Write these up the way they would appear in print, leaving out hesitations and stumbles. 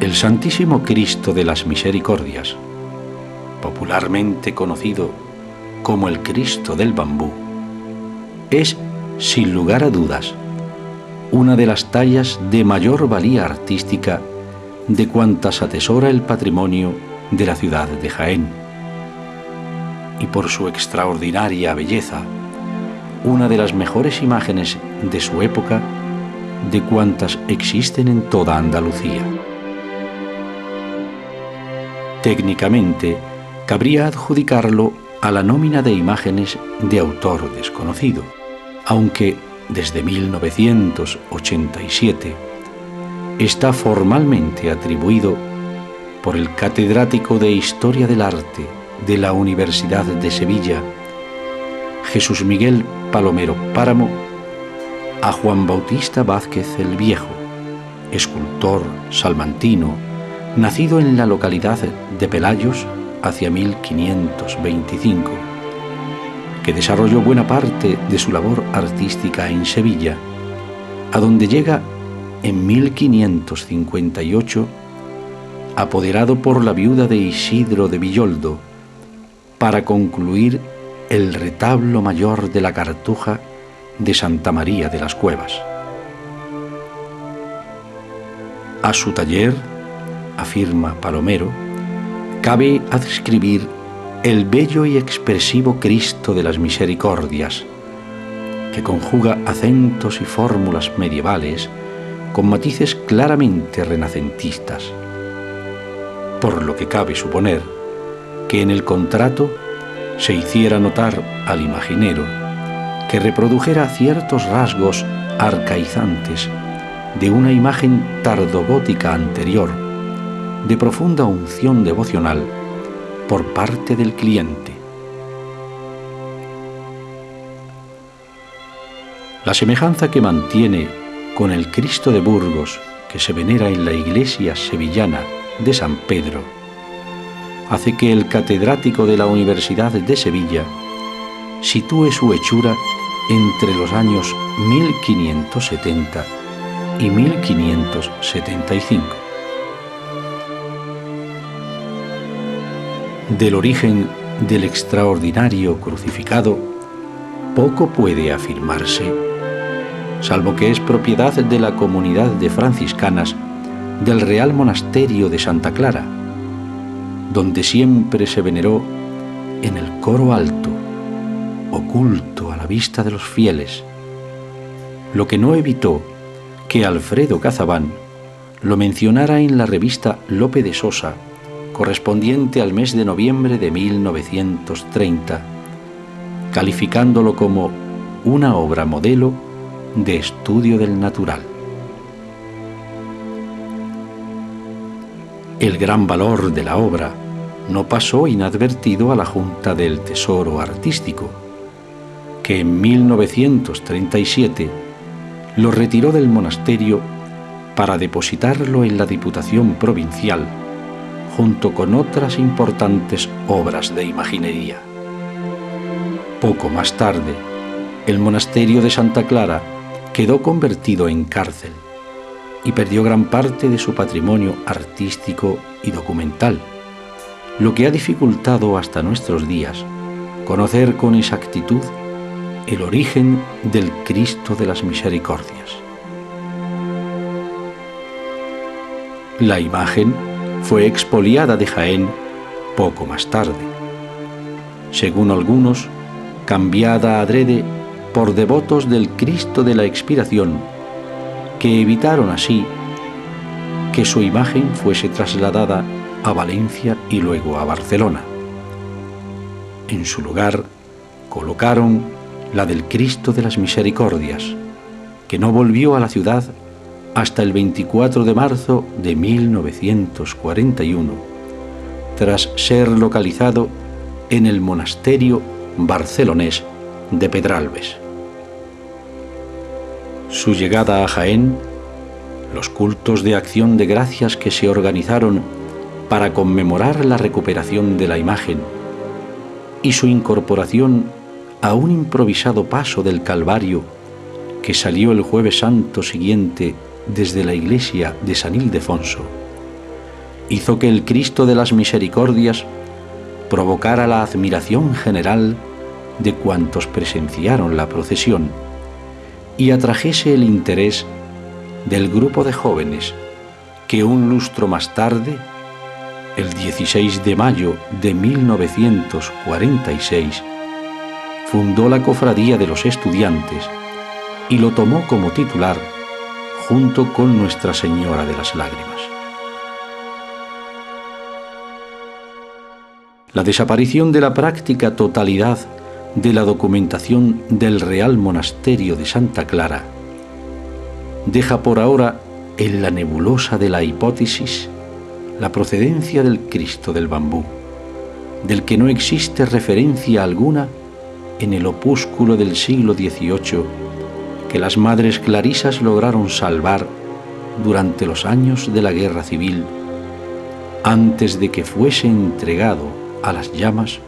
El Santísimo Cristo de las Misericordias, popularmente conocido como el Cristo del Bambú, es, sin lugar a dudas, una de las tallas de mayor valía artística de cuantas atesora el patrimonio de la ciudad de Jaén, y por su extraordinaria belleza, una de las mejores imágenes de su época de cuantas existen en toda Andalucía. Técnicamente, cabría adjudicarlo a la nómina de imágenes de autor desconocido, aunque desde 1987 está formalmente atribuido por el catedrático de Historia del Arte de la Universidad de Sevilla, Jesús Miguel Palomero Páramo, a Juan Bautista Vázquez el Viejo, escultor salmantino, nacido en la localidad de Pelayos hacia 1525, que desarrolló buena parte de su labor artística en Sevilla, a donde llega en 1558, apoderado por la viuda de Isidro de Villoldo, para concluir el retablo mayor de la Cartuja de Santa María de las Cuevas. A su taller, afirma Palomero, cabe adscribir el bello y expresivo Cristo de las Misericordias, que conjuga acentos y fórmulas medievales con matices claramente renacentistas, por lo que cabe suponer que en el contrato se hiciera notar al imaginero que reprodujera ciertos rasgos arcaizantes de una imagen tardogótica anterior, de profunda unción devocional por parte del cliente. La semejanza que mantiene con el Cristo de Burgos que se venera en la iglesia sevillana de San Pedro hace que el catedrático de la Universidad de Sevilla sitúe su hechura entre los años 1570 y 1575. Del origen del extraordinario crucificado poco puede afirmarse, salvo que es propiedad de la comunidad de franciscanas del Real Monasterio de Santa Clara, donde siempre se veneró en el coro alto, oculto a la vista de los fieles, lo que no evitó que Alfredo Cazabán lo mencionara en la revista Lope de Sosa, correspondiente al mes de noviembre de 1930, calificándolo como una obra modelo de estudio del natural. El gran valor de la obra no pasó inadvertido a la Junta del Tesoro Artístico, que en 1937 lo retiró del monasterio para depositarlo en la Diputación Provincial, junto con otras importantes obras de imaginería. Poco más tarde, el monasterio de Santa Clara quedó convertido en cárcel y perdió gran parte de su patrimonio artístico y documental, lo que ha dificultado hasta nuestros días conocer con exactitud el origen del Cristo de las Misericordias. La imagen fue expoliada de Jaén poco más tarde, según algunos, cambiada adrede por devotos del Cristo de la Expiración, que evitaron así que su imagen fuese trasladada a Valencia y luego a Barcelona. En su lugar colocaron la del Cristo de las Misericordias, que no volvió a la ciudad hasta el 24 de marzo de 1941, tras ser localizado en el monasterio barcelonés de Pedralbes. Su llegada a Jaén, los cultos de acción de gracias que se organizaron para conmemorar la recuperación de la imagen y su incorporación a un improvisado paso del Calvario que salió el Jueves Santo siguiente desde la iglesia de San Ildefonso, hizo que el Cristo de las Misericordias provocara la admiración general de cuantos presenciaron la procesión y atrajese el interés del grupo de jóvenes que un lustro más tarde, el 16 de mayo de 1946, fundó la Cofradía de los Estudiantes y lo tomó como titular junto con Nuestra Señora de las Lágrimas. La desaparición de la práctica totalidad de la documentación del Real Monasterio de Santa Clara deja por ahora en la nebulosa de la hipótesis la procedencia del Cristo del Bambú, del que no existe referencia alguna en el opúsculo del siglo XVIII que las madres clarisas lograron salvar durante los años de la Guerra Civil, antes de que fuese entregado a las llamas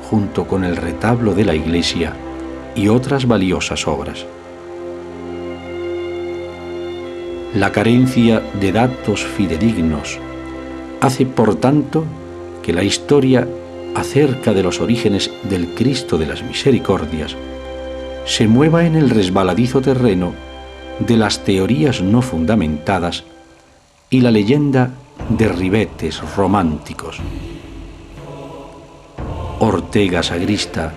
junto con el retablo de la iglesia y otras valiosas obras. La carencia de datos fidedignos hace, por tanto, que la historia acerca de los orígenes del Cristo de las Misericordias se mueva en el resbaladizo terreno de las teorías no fundamentadas y la leyenda de ribetes románticos. Ortega Sagrista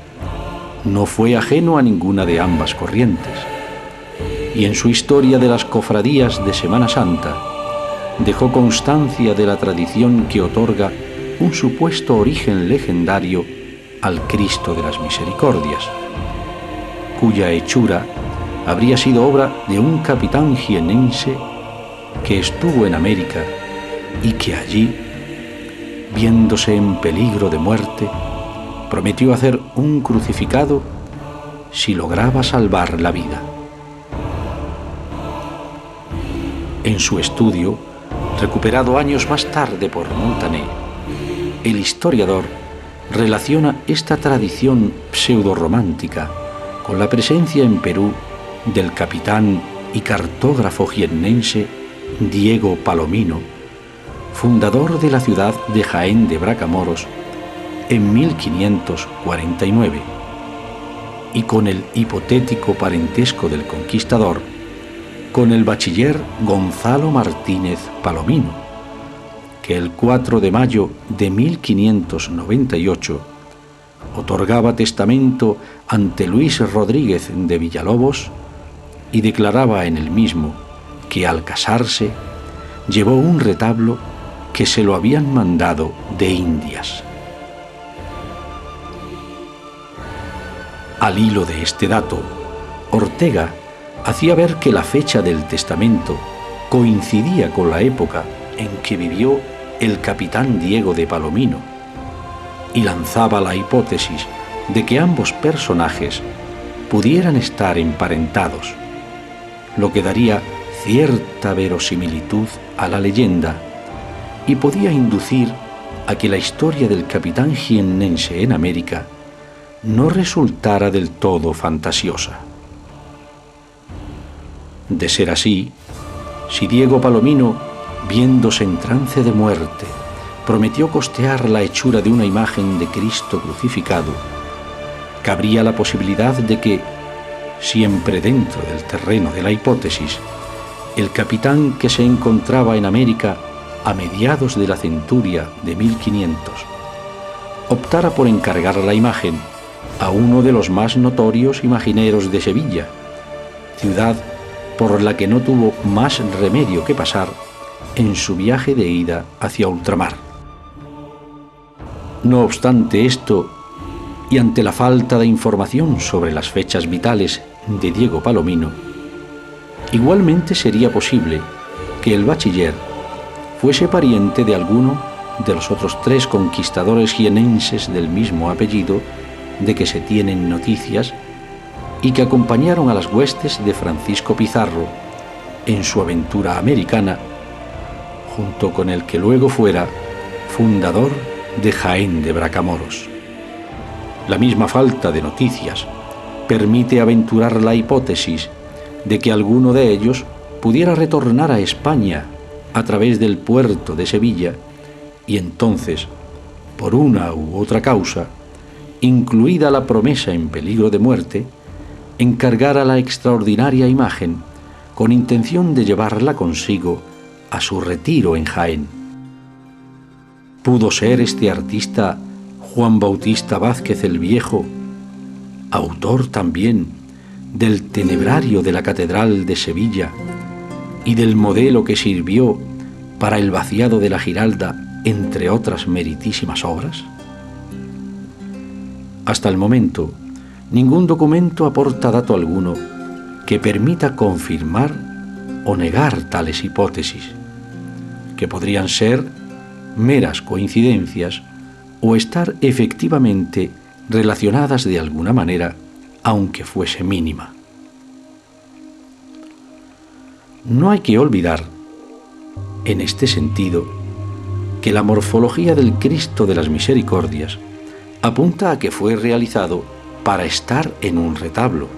no fue ajeno a ninguna de ambas corrientes, y en su historia de las cofradías de Semana Santa dejó constancia de la tradición que otorga un supuesto origen legendario al Cristo de las Misericordias, cuya hechura habría sido obra de un capitán jienense que estuvo en América y que allí, viéndose en peligro de muerte, prometió hacer un crucificado si lograba salvar la vida. En su estudio, recuperado años más tarde por Montané, el historiador relaciona esta tradición pseudorromántica con la presencia en Perú del capitán y cartógrafo jiennense Diego Palomino, fundador de la ciudad de Jaén de Bracamoros en 1549, y con el hipotético parentesco del conquistador con el bachiller Gonzalo Martínez Palomino, que el 4 de mayo de 1598 otorgaba testamento ante Luis Rodríguez de Villalobos y declaraba en el mismo que al casarse llevó un retablo que se lo habían mandado de Indias. Al hilo de este dato, Ortega hacía ver que la fecha del testamento coincidía con la época en que vivió el capitán Diego de Palomino, y lanzaba la hipótesis de que ambos personajes pudieran estar emparentados, lo que daría cierta verosimilitud a la leyenda y podía inducir a que la historia del capitán jiennense en América no resultara del todo fantasiosa. De ser así, si Diego Palomino, viéndose en trance de muerte, prometió costear la hechura de una imagen de Cristo crucificado, cabría la posibilidad de que, siempre dentro del terreno de la hipótesis, el capitán que se encontraba en América a mediados de la centuria de 1500 optara por encargar la imagen a uno de los más notorios imagineros de Sevilla, ciudad por la que no tuvo más remedio que pasar en su viaje de ida hacia ultramar. No obstante esto, y ante la falta de información sobre las fechas vitales de Diego Palomino, igualmente sería posible que el bachiller fuese pariente de alguno de los otros 3 conquistadores jienenses del mismo apellido de que se tienen noticias y que acompañaron a las huestes de Francisco Pizarro en su aventura americana, junto con el que luego fuera fundador de Jaén de Bracamoros. La misma falta de noticias permite aventurar la hipótesis de que alguno de ellos pudiera retornar a España a través del puerto de Sevilla y entonces, por una u otra causa, incluida la promesa en peligro de muerte, encargara la extraordinaria imagen con intención de llevarla consigo a su retiro en Jaén. Pudo ser este artista Juan Bautista Vázquez el Viejo, autor también del tenebrario de la Catedral de Sevilla y del modelo que sirvió para el vaciado de la Giralda, entre otras meritísimas obras? Hasta el momento, ningún documento aporta dato alguno que permita confirmar o negar tales hipótesis, que podrían ser meras coincidencias o estar efectivamente relacionadas de alguna manera, aunque fuese mínima. No hay que olvidar, en este sentido, que la morfología del Cristo de las Misericordias apunta a que fue realizado para estar en un retablo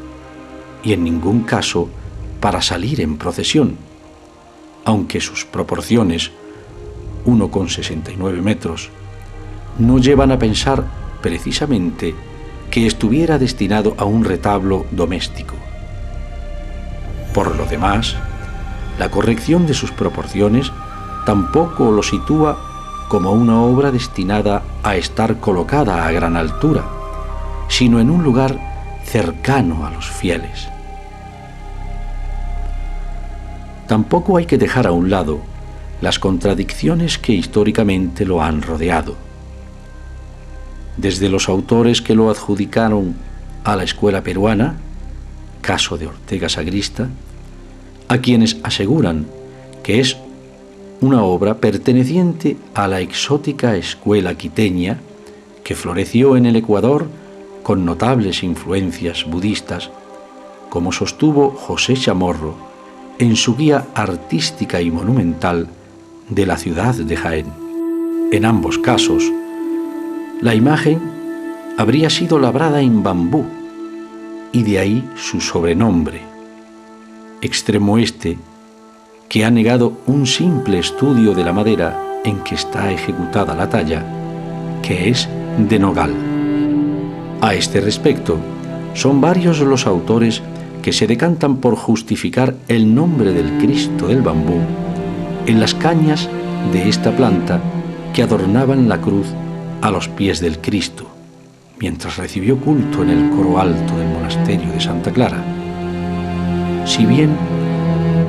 y en ningún caso para salir en procesión, aunque sus proporciones, 1,69 metros, no llevan a pensar precisamente que estuviera destinado a un retablo doméstico. Por lo demás, la corrección de sus proporciones tampoco lo sitúa como una obra destinada a estar colocada a gran altura, sino en un lugar cercano a los fieles. Tampoco hay que dejar a un lado las contradicciones que históricamente lo han rodeado. Desde los autores que lo adjudicaron a la escuela peruana, caso de Ortega Sagrista, a quienes aseguran que es una obra perteneciente a la exótica escuela quiteña que floreció en el Ecuador con notables influencias budistas, como sostuvo José Chamorro en su guía artística y monumental de la ciudad de Jaén. En ambos casos, la imagen habría sido labrada en bambú y de ahí su sobrenombre, extremo este que ha negado un simple estudio de la madera en que está ejecutada la talla, que es de nogal. A este respecto, son varios los autores que se decantan por justificar el nombre del Cristo del bambú en las cañas de esta planta que adornaban la cruz a los pies del Cristo, mientras recibió culto en el coro alto del monasterio de Santa Clara. Si bien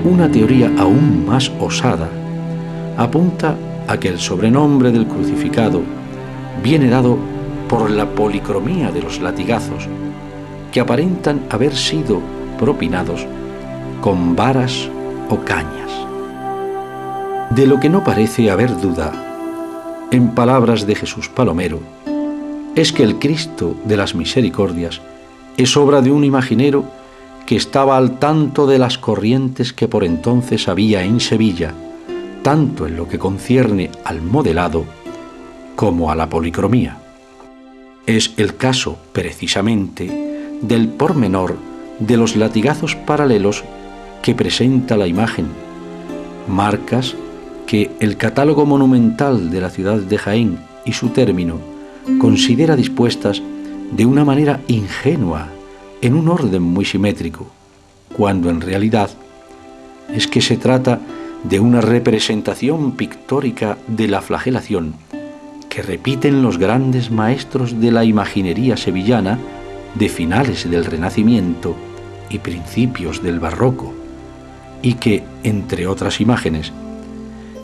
una teoría aún más osada apunta a que el sobrenombre del crucificado viene dado por la policromía de los latigazos, que aparentan haber sido propinados con varas o cañas. De lo que no parece haber duda, en palabras de Jesús Palomero, es que el Cristo de las Misericordias es obra de un imaginero que estaba al tanto de las corrientes que por entonces había en Sevilla, tanto en lo que concierne al modelado como a la policromía. Es el caso, precisamente, del pormenor de los latigazos paralelos que presenta la imagen, marcas que el catálogo monumental de la ciudad de Jaén y su término considera dispuestas de una manera ingenua en un orden muy simétrico, cuando en realidad es que se trata de una representación pictórica de la flagelación que repiten los grandes maestros de la imaginería sevillana de finales del Renacimiento y principios del Barroco, y que, entre otras imágenes,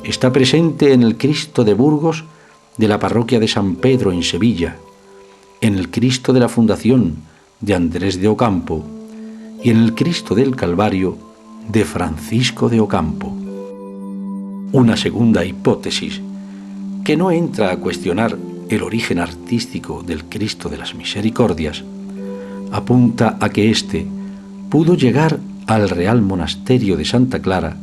está presente en el Cristo de Burgos de la parroquia de San Pedro en Sevilla, en el Cristo de la Fundación de Andrés de Ocampo y en el Cristo del Calvario de Francisco de Ocampo. Una segunda hipótesis, que no entra a cuestionar el origen artístico del Cristo de las Misericordias, apunta a que éste pudo llegar al Real Monasterio de Santa Clara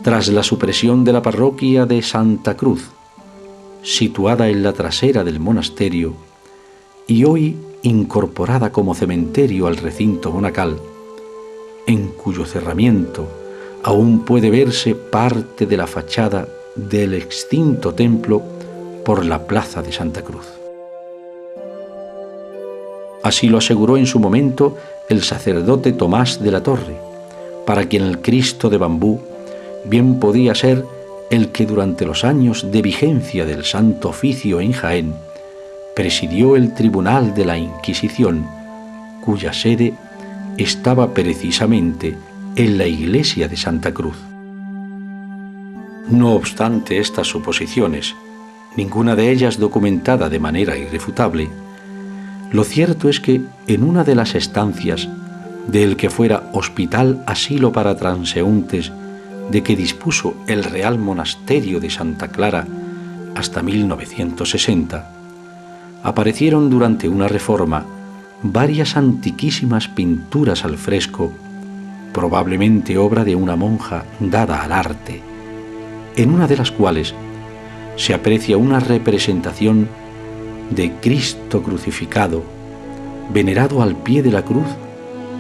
tras la supresión de la parroquia de Santa Cruz, situada en la trasera del monasterio y hoy incorporada como cementerio al recinto monacal, en cuyo cerramiento aún puede verse parte de la fachada del extinto templo por la plaza de Santa Cruz. Así lo aseguró en su momento el sacerdote Tomás de la Torre, para quien el Cristo de bambú bien podía ser el que durante los años de vigencia del Santo Oficio en Jaén presidió el Tribunal de la Inquisición, cuya sede estaba precisamente en la iglesia de Santa Cruz. No obstante estas suposiciones, ninguna de ellas documentada de manera irrefutable, lo cierto es que en una de las estancias del que fuera hospital asilo para transeúntes de que dispuso el Real Monasterio de Santa Clara hasta 1960, aparecieron durante una reforma varias antiquísimas pinturas al fresco, probablemente obra de una monja dada al arte, en una de las cuales se aprecia una representación de Cristo crucificado, venerado al pie de la cruz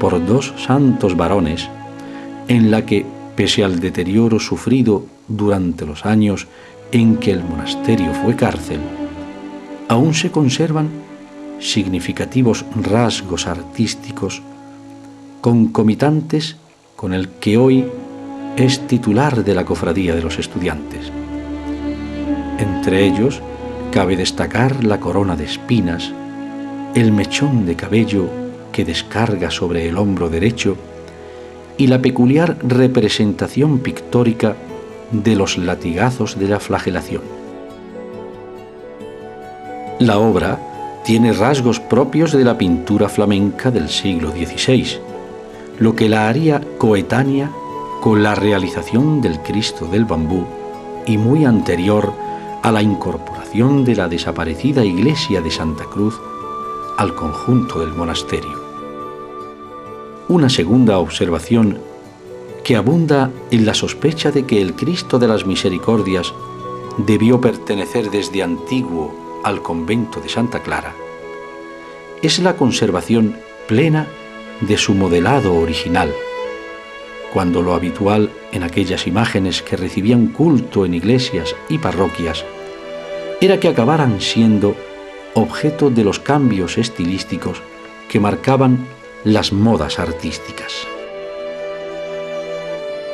por dos santos varones, en la que, pese al deterioro sufrido durante los años en que el monasterio fue cárcel, aún se conservan significativos rasgos artísticos concomitantes con el que hoy es titular de la Cofradía de los Estudiantes. Entre ellos cabe destacar la corona de espinas, el mechón de cabello que descarga sobre el hombro derecho y la peculiar representación pictórica de los latigazos de la flagelación. La obra tiene rasgos propios de la pintura flamenca del siglo XVI, lo que la haría coetánea con la realización del Cristo del bambú y muy anterior a la incorporación de la desaparecida iglesia de Santa Cruz al conjunto del monasterio. Una segunda observación que abunda en la sospecha de que el Cristo de las Misericordias debió pertenecer desde antiguo al convento de Santa Clara es la conservación plena de su modelado original, cuando lo habitual en aquellas imágenes que recibían culto en iglesias y parroquias era que acabaran siendo objeto de los cambios estilísticos que marcaban las modas artísticas.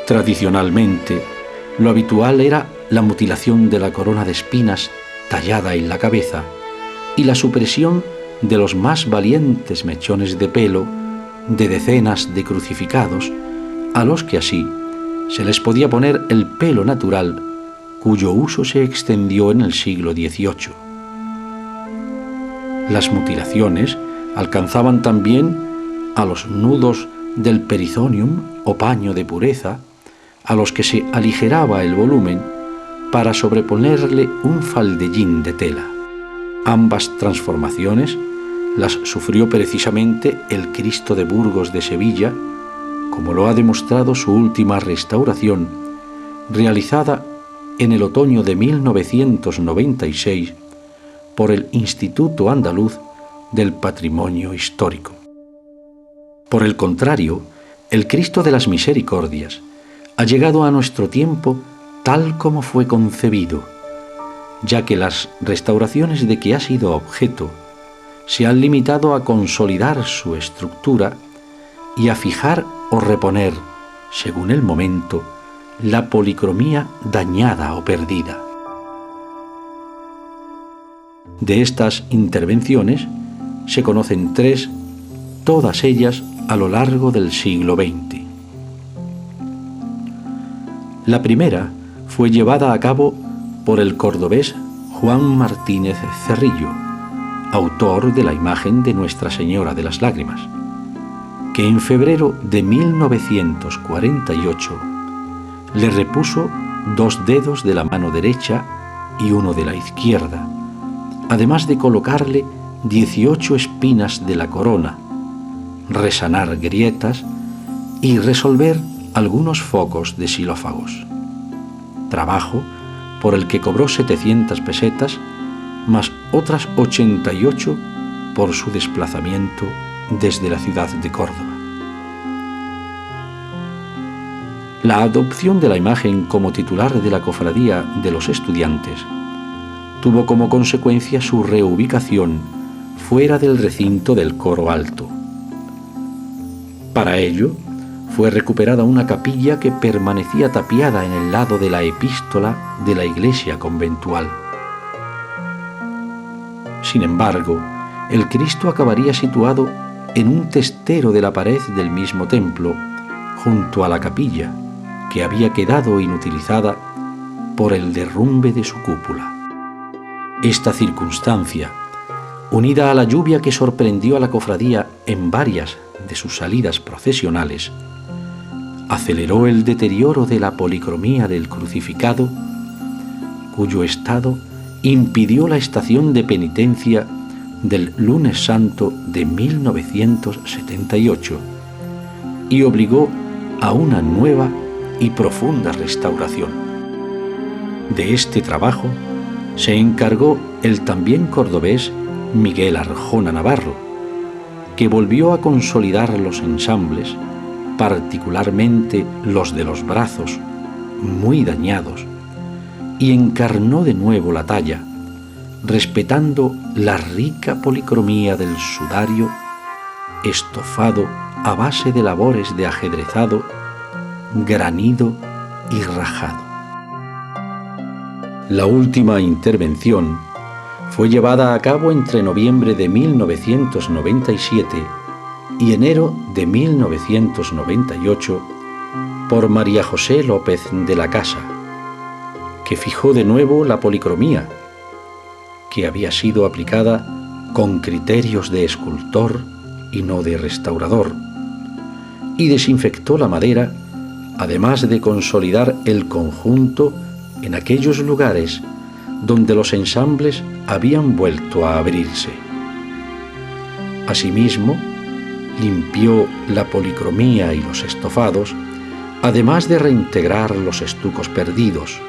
Tradicionalmente, lo habitual era la mutilación de la corona de espinas tallada en la cabeza y la supresión de los más valientes mechones de pelo de decenas de crucificados, a los que así se les podía poner el pelo natural, cuyo uso se extendió en el siglo XVIII. Las mutilaciones alcanzaban también a los nudos del perizonium o paño de pureza, a los que se aligeraba el volumen para sobreponerle un faldellín de tela. Ambas transformaciones las sufrió precisamente el Cristo de Burgos de Sevilla, como lo ha demostrado su última restauración, realizada en el otoño de 1996 por el Instituto Andaluz del Patrimonio Histórico. Por el contrario, el Cristo de las Misericordias ha llegado a nuestro tiempo tal como fue concebido, ya que las restauraciones de que ha sido objeto se han limitado a consolidar su estructura y a fijar o reponer, según el momento, la policromía dañada o perdida. De estas intervenciones se conocen tres, todas ellas a lo largo del siglo XX. La primera fue llevada a cabo por el cordobés Juan Martínez Cerrillo, autor de la imagen de Nuestra Señora de las Lágrimas, que en febrero de 1948 le repuso 2 dedos de la mano derecha y 1 de la izquierda, además de colocarle 18 espinas de la corona, resanar grietas y resolver algunos focos de xilófagos. Trabajo por el que cobró 700 pesetas, más otras 88 por su desplazamiento desde la ciudad de Córdoba. La adopción de la imagen como titular de la Cofradía de los Estudiantes tuvo como consecuencia su reubicación fuera del recinto del coro alto. Para ello, fue recuperada una capilla que permanecía tapiada en el lado de la epístola de la iglesia conventual. Sin embargo, el Cristo acabaría situado en un testero de la pared del mismo templo, junto a la capilla, que había quedado inutilizada por el derrumbe de su cúpula. Esta circunstancia, unida a la lluvia que sorprendió a la cofradía en varias de sus salidas procesionales, aceleró el deterioro de la policromía del crucificado, cuyo estado impidió la estación de penitencia del Lunes Santo de 1978 y obligó a una nueva y profunda restauración. De este trabajo se encargó el también cordobés Miguel Arjona Navarro, que volvió a consolidar los ensambles, particularmente los de los brazos, muy dañados, y encarnó de nuevo la talla, respetando la rica policromía del sudario, estofado a base de labores de ajedrezado, granido y rajado. La última intervención fue llevada a cabo entre noviembre de 1997 y enero de 1998 por María José López de la Casa, que fijó de nuevo la policromía, que había sido aplicada con criterios de escultor y no de restaurador, y desinfectó la madera, además de consolidar el conjunto en aquellos lugares donde los ensambles habían vuelto a abrirse. Asimismo, limpió la policromía y los estofados, además de reintegrar los estucos perdidos,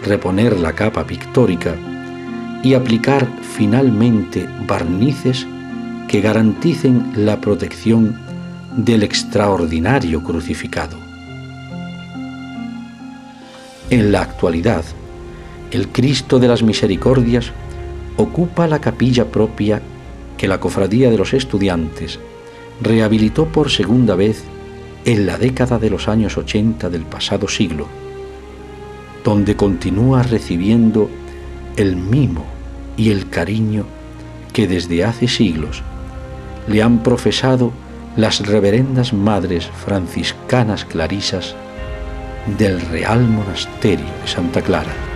reponer la capa pictórica y aplicar finalmente barnices que garanticen la protección del extraordinario crucificado. En la actualidad, el Cristo de las Misericordias ocupa la capilla propia que la Cofradía de los Estudiantes rehabilitó por segunda vez en la década de los años 80 del pasado siglo, donde continúa recibiendo el mimo y el cariño que desde hace siglos le han profesado las reverendas madres franciscanas clarisas del Real Monasterio de Santa Clara.